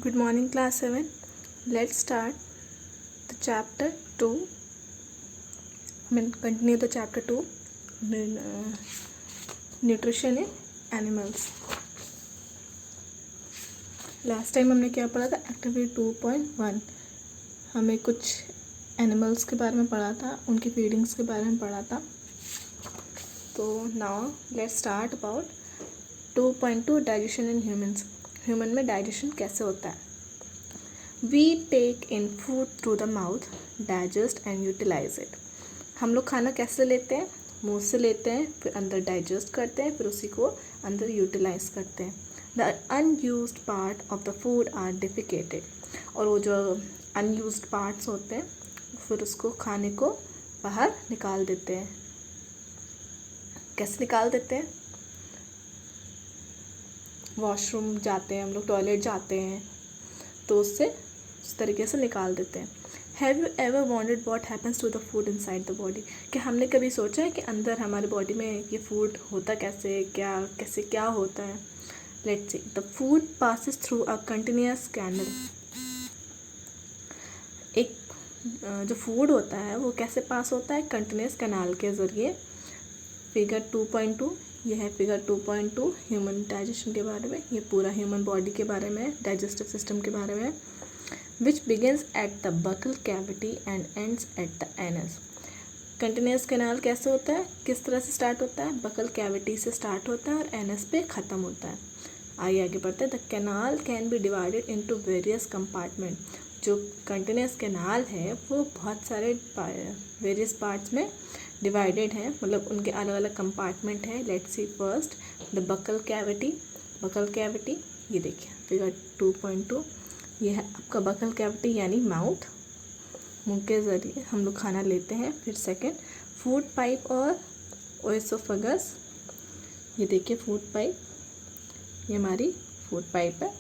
Good morning, class 7. Let's start the chapter 2. Continue the chapter 2. Nutrition in animals. Last time हमने क्या पढ़ा था? Activity 2.1 हमें कुछ एनिमल्स के बारे में पढ़ा था, उनकी फीडिंग्स के बारे में पढ़ा था. तो now let's start about 2.2 digestion in humans. Human में डाइजेशन कैसे होता है? We take in food through the mouth, digest and utilize it. हम लोग खाना कैसे लेते हैं? मुंह से लेते हैं, फिर अंदर डाइजेस्ट करते हैं, फिर उसी को अंदर यूटिलाइज करते हैं. The unused part of the food are defecated. और वो जो अनयूज्ड पार्ट्स होते हैं फिर उसको खाने को बाहर निकाल देते हैं. कैसे निकाल देते हैं? वॉशरूम जाते हैं हम लोग, टॉयलेट जाते हैं तो उससे उस तरीके से निकाल देते हैं. Have you ever wondered what happens to the food inside the body? कि हमने कभी सोचा है कि अंदर हमारे बॉडी में ये फूड होता क्या होता है? Let's see. The food passes through a continuous canal. एक जो फूड होता है वो कैसे पास होता है? कंटिन्यूअस कैनाल के ज़रिए. फिगर 2.2 ये है फिगर 2.2 ह्यूमन डाइजेशन के बारे में. ये पूरा ह्यूमन बॉडी के बारे में, डाइजेस्टिव सिस्टम के बारे में. Which begins at the buccal cavity and ends at the anus. Continuous canal कैसे होता है? किस तरह से स्टार्ट होता है? बकल कैविटी से स्टार्ट होता है और एनस पे ख़त्म होता है. आगे बढ़ते हैं. The canal can be divided into various compartment. जो कंटिन्यूअस कैनाल है वो बहुत सारे वेरियस पार्ट्स में डिवाइडेड है, मतलब उनके अलग अलग कंपार्टमेंट है. Let's C first the buccal cavity. Buccal cavity ये देखिए फिगर 2.2 ये है आपका बकल कैविटी यानी माउथ. मुंह के ज़रिए हम लोग खाना लेते हैं. फिर सेकंड फूड पाइप और ओएसोफेगस. ये देखिए फूड पाइप, ये हमारी फूड पाइप है.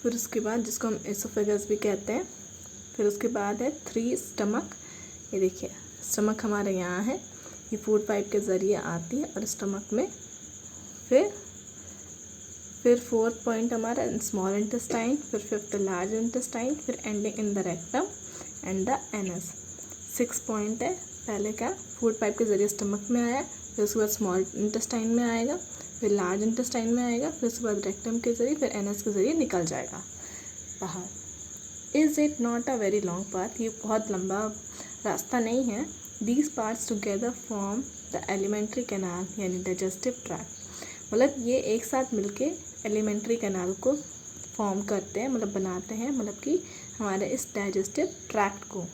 फिर उसके बाद जिसको हम एसोफेगस भी कहते हैं. फिर उसके बाद है 3 स्टमक. ये देखिए स्टमक हमारे यहाँ है, ये फूड पाइप के ज़रिए आती है और स्टमक में. फिर 4th पॉइंट हमारा स्मॉल इंटेस्टाइन. फिर 5th लार्ज इंटेस्टाइन. फिर ending in the rectum and the anus. 6 point है. पहले का फूड पाइप के ज़रिए स्टमक में आया, फिर उसके बाद स्मॉल इंटेस्टाइन में आएगा, फिर लार्ज इंटेस्टाइन में आएगा, फिर उसके बाद रेक्टम के ज़रिए, फिर एनस के ज़रिए निकल जाएगा बाहर. Is it not a very long path? ये बहुत लंबा रास्ता नहीं है. These parts together form the alimentary canal यानी डाइजेस्टिव ट्रैक्ट. मतलब ये एक साथ मिलके एलिमेंट्री कैनाल को फॉर्म करते हैं, मतलब बनाते हैं, मतलब कि हमारे इस डाइजेस्टिव ट्रैक्ट को.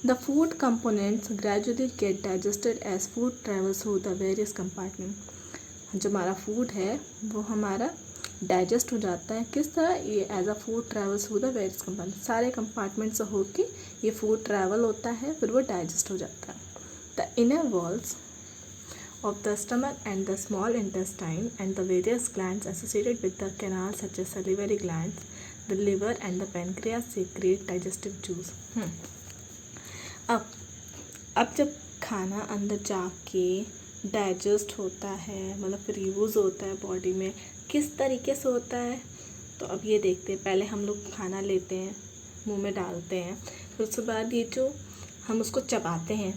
The food components gradually get digested as food travels through the various compartment. जो हमारा फूड है वो हमारा डाइजेस्ट हो जाता है. किस तरह? ये as a food travels through the various compartment. सारे कंपार्टमेंट से होके ये फूड ट्रैवल होता है, फिर वो डाइजेस्ट हो जाता है. The inner walls of the stomach and the small intestine and the various glands associated with the canal such as salivary glands, the liver and the pancreas secrete digestive juice. अब जब खाना अंदर जाके digest होता है, मतलब फिर use होता है बॉडी में, किस तरीके से होता है? तो अब ये देखते हैं. पहले हम लोग खाना लेते हैं, मुंह में डालते हैं, फिर उसके बाद ये जो हम उसको चबाते हैं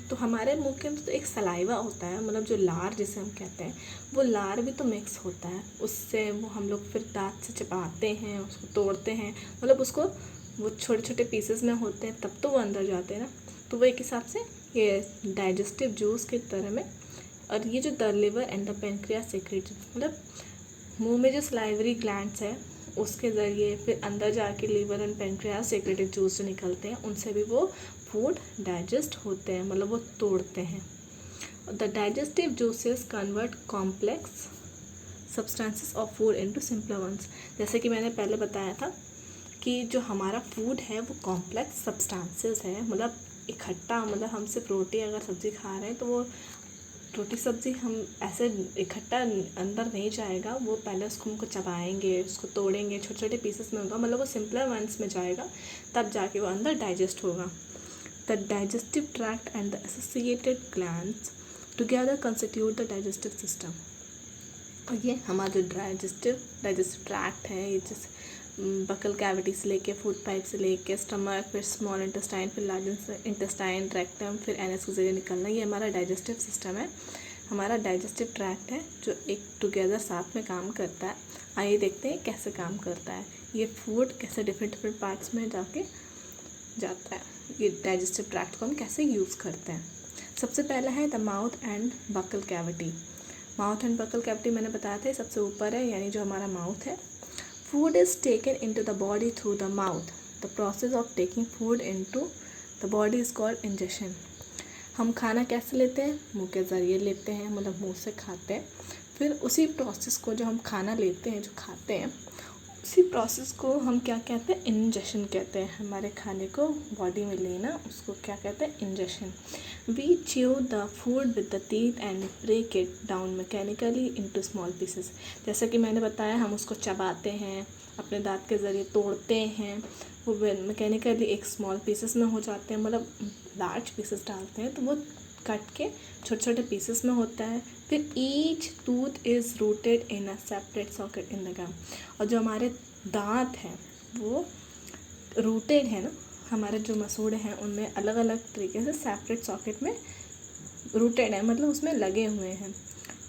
तो हमारे मुंह के अंदर तो एक सलाइवा होता है, मतलब जो लार जिसे हम कहते हैं, वो लार भी तो मिक्स होता है. उससे वो हम लोग फिर दांत से चबाते हैं, उसको तोड़ते हैं, मतलब उसको वो छोटे छोटे पीसेस में होते हैं तब तो वो अंदर जाते हैं ना. तो वो एक हिसाब से ये डाइजेस्टिव जूस की तरह में. और ये जो the liver and the pancreas secrete, मतलब मुँह में जो सलाइवरी ग्लैंड्स है उसके ज़रिए फिर अंदर जाके liver and pancreas secreted juice जो निकलते हैं उनसे भी वो फूड डाइजेस्ट होते हैं, मतलब वो तोड़ते हैं. The digestive juices convert complex substances of food into simpler ones. जैसे कि मैंने पहले बताया था कि जो हमारा फूड है वो कॉम्प्लेक्स सब्सटेंसेस है, मतलब इकट्ठा, मतलब हम सिर्फ रोटी अगर सब्ज़ी खा रहे हैं तो वो रोटी सब्ज़ी हम ऐसे इकट्ठा अंदर नहीं जाएगा. वो पहले उसको हमको चबाएंगे, उसको तोड़ेंगे, छोटे छोटे पीसेस में होगा, मतलब वो सिंपलर वंस में जाएगा, तब जाके वो अंदर डाइजेस्ट होगा. The digestive tract and the associated glands together constitute the digestive system. और ये हमारा जो डाइजेस्टिव ट्रैक्ट है, ये जिस बकल कैविटी से लेके फूड पाइप से लेके स्टमक, फिर स्मॉल इंटेस्टाइन, फिर लार्ज इंटेस्टाइन, रेक्टम, फिर एनएस के जरिए निकलना, ये हमारा डाइजेस्टिव सिस्टम है, हमारा डाइजेस्टिव ट्रैक्ट है जो एक टुगेदर साथ में काम करता है। आइए देखते हैं कैसे काम करता है, ये फूड कैसे डिफरेंट पार्ट्स में जाके जाता है, ये डाइजेस्टिव ट्रैक्ट को हम कैसे यूज़ करते हैं। सबसे पहला है the mouth and buccal cavity. Mouth and buccal cavity मैंने बताया था सबसे ऊपर है, यानी जो हमारा माउथ है। Food is taken into the body through the mouth. The process of taking food into the body is called ingestion. हम खाना कैसे लेते हैं? मुंह के ज़रिए लेते हैं, मतलब मुंह से खाते हैं। फिर उसी प्रोसेस को जो हम खाना लेते हैं, जो खाते हैं, उसी प्रोसेस को हम क्या कहते हैं? इंजेशन कहते हैं। हमारे खाने को बॉडी में लेना, उसको क्या कहते हैं? Ingestion. We chew the food with the teeth and break it down mechanically into small pieces. जैसा कि मैंने बताया, हम उसको चबाते हैं, अपने दांत के ज़रिए तोड़ते हैं, वो मैकेनिकली एक स्मॉल पीसेस में हो जाते हैं, मतलब लार्ज पीसेस डालते हैं तो वो कट के छोटे छोटे पीसेस में होता है। फिर each tooth is rooted in a separate socket in the gum. और जो हमारे दांत हैं वो रूटेड है ना, हमारे जो मसूड़े हैं उनमें अलग अलग तरीके से सेपरेट सॉकेट में रूटेड है, मतलब उसमें लगे हुए हैं।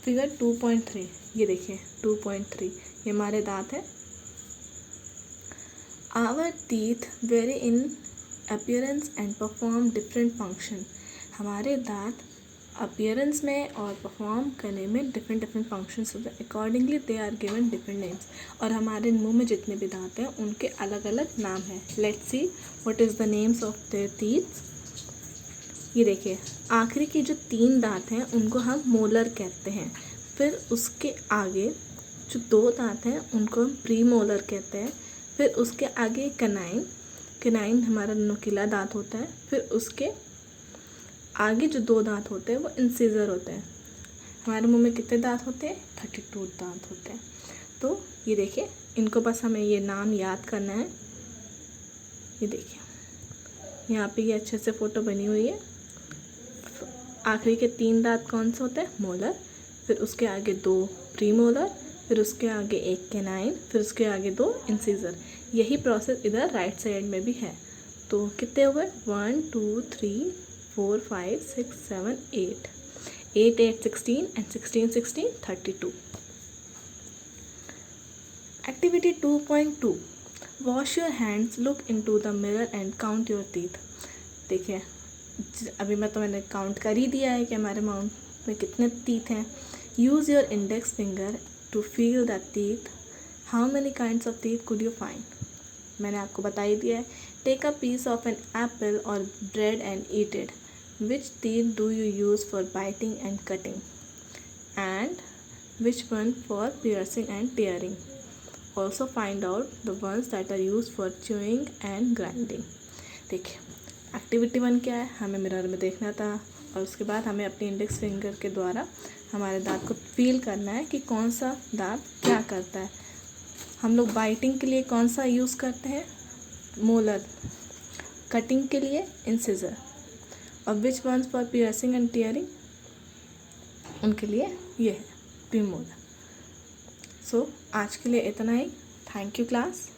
फिगर 2.3 ये देखिए 2.3 ये हमारे दांत हैं। Our teeth vary in appearance and perform different function. हमारे दांत अपीयरेंस में और परफॉर्म करने में डिफरेंट फंक्शंस होते हैं। Accordingly they are given different names. और हमारे मुंह में जितने भी दांत हैं उनके अलग अलग नाम हैं। Let's see what is the names of their teeth. ये देखिए आखिरी की जो 3 दांत हैं उनको हम मोलर कहते हैं। फिर उसके आगे जो 2 दांत हैं उनको हम प्री मोलर कहते हैं। फिर उसके आगे कनाइन हमारा नुकीला दांत होता है। फिर उसके आगे जो 2 दांत होते हैं वो इंसिजर होते हैं। हमारे मुंह में कितने दांत होते हैं? 32 दांत होते हैं। तो ये देखिए इनको बस हमें ये नाम याद करना है। ये देखिए यहाँ पे ये अच्छे से फ़ोटो बनी हुई है। आखिरी के 3 दांत कौन से होते हैं? मोलर। फिर उसके आगे 2 प्री मोलर, फिर उसके आगे 1 कैनाइन, फिर उसके आगे 2 इंसिजर। यही प्रोसेस इधर राइट साइड में भी है। तो कितने हुए? 1 2 3 4 5 6 7 8 8 8 16 and 16 16 32। Activity 2.2 wash your hands, look into the mirror and count your teeth. देखिए अभी मैं तो मैंने काउंट कर ही दिया है कि हमारे माउथ में कितने टीथ हैं। Use your index finger to feel the teeth. How many kinds of teeth could you find? मैंने आपको बता ही दिया है। Take a piece of an apple और bread and eat it. Which teeth do you use for biting and cutting and which one for piercing and tearing? Also find out the ones that are use for chewing and grinding. देखिए activity 1 क्या है? हमें mirror में देखना था और उसके बाद हमें अपनी इंडेक्स फिंगर के द्वारा हमारे दांत को फील करना है कि कौन सा दांत क्या करता है। हम लोग बाइटिंग के लिए कौन सा यूज़ करते हैं? मोलर। कटिंग के लिए इंसिजर। और which ones for piercing and tearing? उनके लिए ये है प्रीमोलर। सो आज के लिए इतना ही। Thank you class.